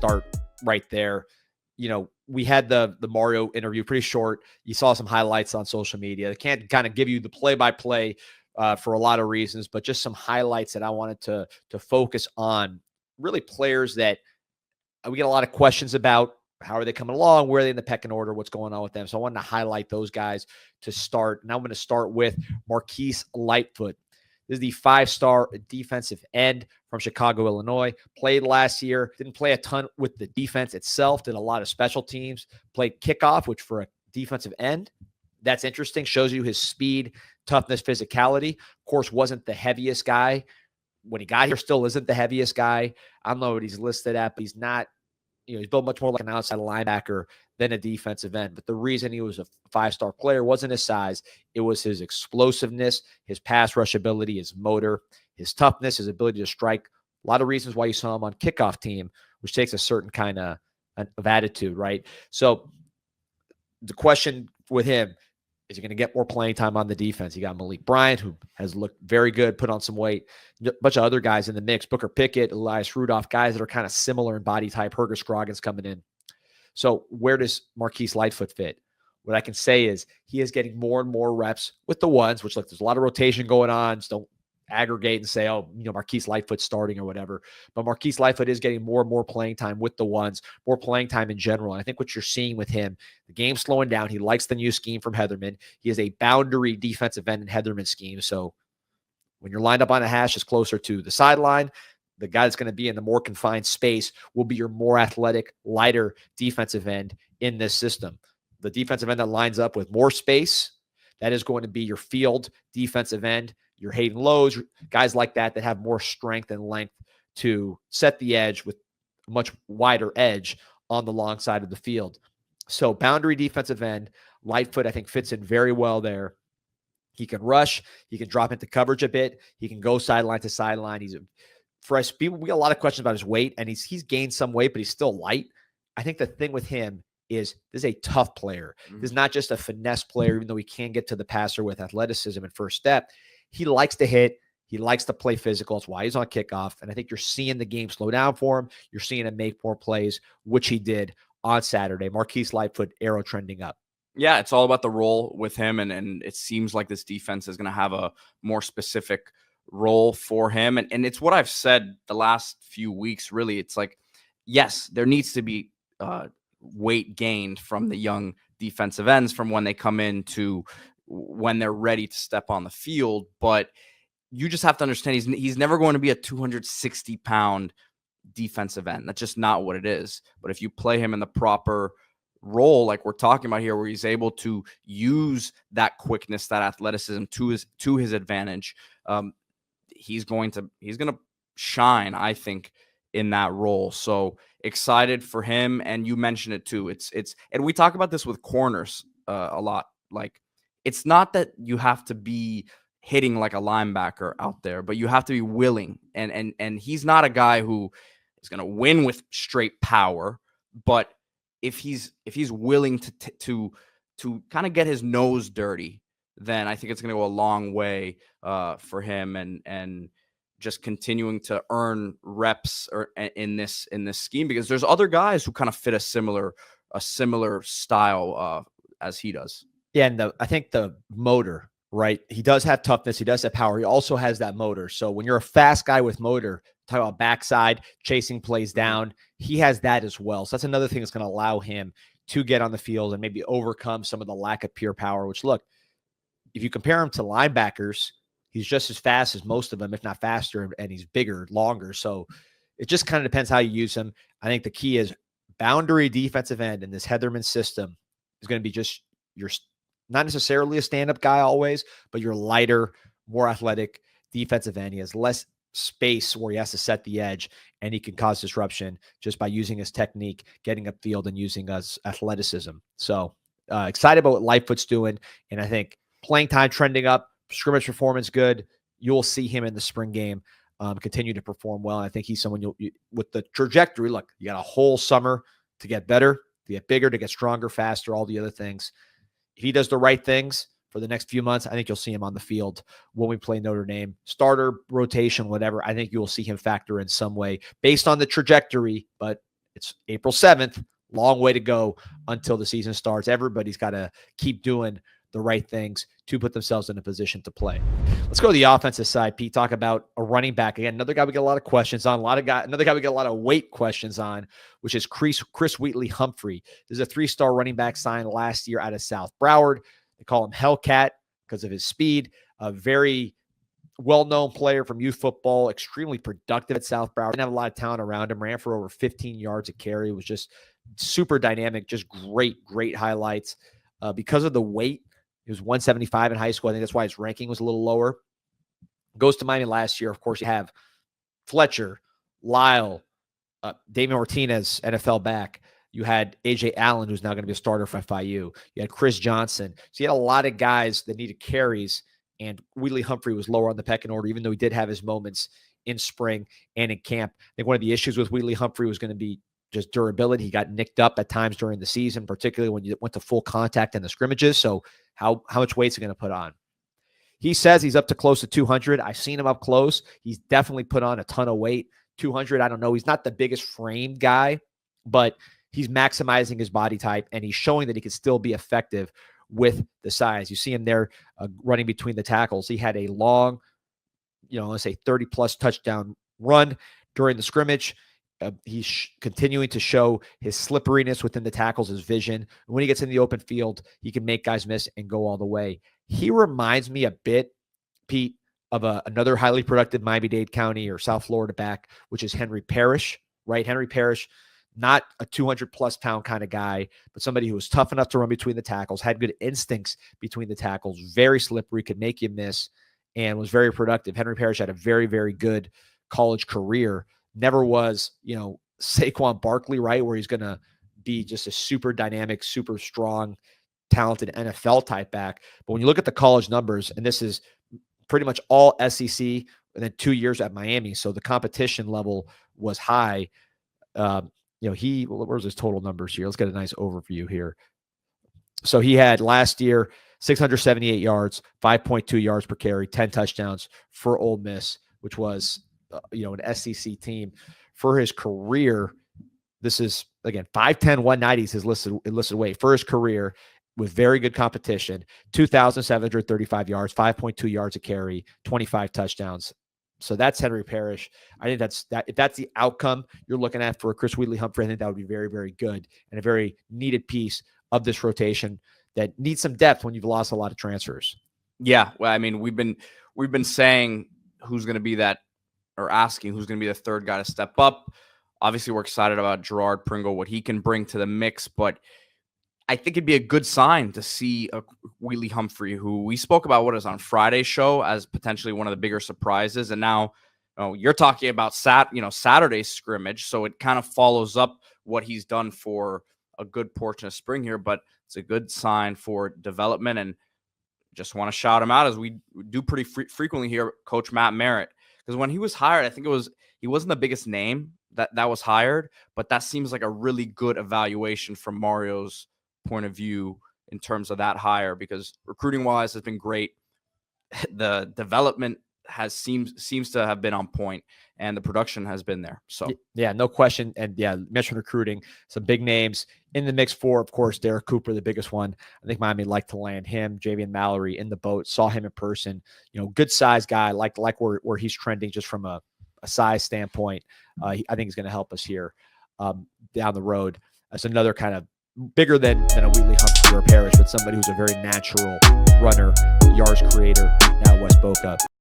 start right there. We had the Mario interview, pretty short. You saw some highlights on social media. I can't kind of give you the play-by-play for a lot of reasons, but just some highlights that I wanted to focus on. Really players that we get a lot of questions about. How are they coming along? Where are they in the pecking order? What's going on with them? So I wanted to highlight those guys to start. Now I'm going to start with Marquis Lightfoot. This is the 5-star defensive end from Chicago, Illinois. Played last year. Didn't play a ton with the defense itself. Did a lot of special teams. Played kickoff, which for a defensive end, that's interesting. Shows you his speed, toughness, physicality. Of course, wasn't the heaviest guy. When he got here, still isn't the heaviest guy. I don't know what he's listed at, but he's not, he's built much more like an outside linebacker than a defensive end. But the reason he was a 5-star player wasn't his size. It was his explosiveness, his pass rush ability, his motor, his toughness, his ability to strike. A lot of reasons why you saw him on kickoff team, which takes a certain kind of attitude, right? So the question with him, is he going to get more playing time on the defense? You got Malik Bryant, who has looked very good, put on some weight. A bunch of other guys in the mix. Booker Pickett, Elias Rudolph, guys that are kind of similar in body type. Herger Scroggins coming in. So where does Marquis Lightfoot fit? What I can say is he is getting more and more reps with the ones, which, look, there's a lot of rotation going on. So don't aggregate and say, Marquis Lightfoot starting or whatever. But Marquis Lightfoot is getting more and more playing time with the ones, more playing time in general. And I think what you're seeing with him, the game's slowing down. He likes the new scheme from Heatherman. He is a boundary defensive end in Heatherman's scheme. So when you're lined up on a hash, it's closer to the sideline. The guy that's going to be in the more confined space will be your more athletic, lighter defensive end in this system. The defensive end that lines up with more space, that is going to be your field defensive end, your Hayden Lowe's, guys like that have more strength and length to set the edge with a much wider edge on the long side of the field. So boundary defensive end, Lightfoot, I think, fits in very well there. He can rush. He can drop into coverage a bit. He can go sideline to sideline. For us, people, we got a lot of questions about his weight, and he's gained some weight, but he's still light. I think the thing with him is this is a tough player. This is not just a finesse player, even though he can get to the passer with athleticism and first step. He likes to hit. He likes to play physical. That's why he's on kickoff. And I think you're seeing the game slow down for him. You're seeing him make more plays, which he did on Saturday. Marquis Lightfoot, arrow trending up. Yeah, it's all about the role with him. And it seems like this defense is going to have a more specific role for him. And it's what I've said the last few weeks, really. It's like, yes, there needs to be weight gained from the young defensive ends from when they come in to when they're ready to step on the field. But you just have to understand he's never going to be a 260-pound defensive end. That's just not what it is. But if you play him in the proper role, like we're talking about here, where he's able to use that quickness, that athleticism to his advantage, he's going to shine, I think, in that role. So excited for him. And you mentioned it too. And we talk about this with corners a lot. Like, it's not that you have to be hitting like a linebacker out there, but you have to be willing. And he's not a guy who is going to win with straight power, but if he's willing to kind of get his nose dirty, then I think it's going to go a long way for him and just continuing to earn reps in this scheme, because there's other guys who kind of fit a similar style as he does. Yeah, and I think the motor, right? He does have toughness. He does have power. He also has that motor. So when you're a fast guy with motor, talk about backside, chasing plays down, he has that as well. So that's another thing that's going to allow him to get on the field and maybe overcome some of the lack of pure power, which, look, if you compare him to linebackers, he's just as fast as most of them, if not faster, and he's bigger, longer. So it just kind of depends how you use him. I think the key is boundary defensive end in this Heatherman system is going to be just your not necessarily a stand-up guy always, but your lighter, more athletic defensive end. He has less space where he has to set the edge, and he can cause disruption just by using his technique, getting upfield, and using his athleticism. So excited about what Lightfoot's doing, and I think playing time trending up, scrimmage performance good. You'll see him in the spring game continue to perform well. And I think he's someone with the trajectory. Look, you got a whole summer to get better, to get bigger, to get stronger, faster, all the other things. If he does the right things for the next few months, I think you'll see him on the field when we play Notre Dame. Starter, rotation, whatever, I think you will see him factor in some way based on the trajectory. But It's April 7th. Long way to go until the season starts. Everybody's got to keep doing the right things to put themselves in a position to play. Let's go to the offensive side, Pete. Talk about a running back. Again, another guy we get a lot of questions on. Another guy we get a lot of weight questions on, which is Chris Wheatley-Humphrey. This is a 3-star running back signed last year out of South Broward. They call him Hellcat because of his speed. A very well-known player from youth football, extremely productive at South Broward. Didn't have a lot of talent around him. Ran for over 15 yards a carry. Was just super dynamic. Just great highlights. Because of the weight, he was 175 in high school. I think that's why his ranking was a little lower. Goes to Miami last year. Of course, you have Fletcher, Lyle, David Martinez, NFL back. You had A.J. Allen, who's now going to be a starter for FIU. You had Chris Johnson. So you had a lot of guys that needed carries, and Wheatley-Humphrey was lower on the pecking order, even though he did have his moments in spring and in camp. I think one of the issues with Wheatley-Humphrey was going to be just durability. He got nicked up at times during the season, particularly when you went to full contact in the scrimmages. So how much weight's he going to put on? He says he's up to close to 200. I've seen him up close. He's definitely put on a ton of weight. 200, I don't know. He's not the biggest framed guy, but he's maximizing his body type, and he's showing that he can still be effective with the size. You see him there running between the tackles. He had a long, let's say 30-plus touchdown run during the scrimmage. He's continuing to show his slipperiness within the tackles, his vision. When he gets in the open field, he can make guys miss and go all the way. He reminds me a bit, Pete, of another highly productive Miami-Dade County or South Florida back, which is Henry Parrish, right? Henry Parrish, not a 200-plus pound kind of guy, but somebody who was tough enough to run between the tackles, had good instincts between the tackles, very slippery, could make you miss, and was very productive. Henry Parrish had a very, very good college career. Never was, Saquon Barkley, right, where he's going to be just a super dynamic, super strong, talented NFL type back. But when you look at the college numbers, and this is pretty much all SEC, and then 2 years at Miami, so the competition level was high. Where's his total numbers here? Let's get a nice overview here. So he had last year 678 yards, 5.2 yards per carry, 10 touchdowns for Ole Miss, which was an SEC team. For his career, this is, again, 5'10", 190 is his listed weight. For his career, with very good competition, 2,735 yards, 5.2 yards a carry, 25 touchdowns. So that's Henry Parrish. I think if that's the outcome you're looking at for Chris Wheatley-Humphrey, I think that would be very, very good and a very needed piece of this rotation that needs some depth when you've lost a lot of transfers. Yeah, well, I mean, we've been saying who's going to be that, or asking who's going to be the third guy to step up. Obviously, we're excited about Gerard Pringle, what he can bring to the mix, but I think it'd be a good sign to see a Wheatley-Humphrey, who we spoke about on Friday's show as potentially one of the bigger surprises. And now you're talking about Saturday's scrimmage. So it kind of follows up what he's done for a good portion of spring here, but it's a good sign for development. And just want to shout him out, as we do pretty frequently here, Coach Matt Merritt. Because when he was hired, I think he wasn't the biggest name that was hired, but that seems like a really good evaluation from Mario's point of view in terms of that hire, because recruiting wise has been great. The development seems to have been on point, and the production has been there. So yeah, no question. And yeah, mentioned recruiting, some big names in the mix for, of course, Derek Cooper, the biggest one. I think Miami like to land him. Javian Mallory in the boat, saw him in person, good size guy, like where he's trending just from a size standpoint. I think he's going to help us here down the road as another kind of bigger than a Wheatley-Humphrey or Parrish, but somebody who's a very natural runner, yards creator now at West Boca.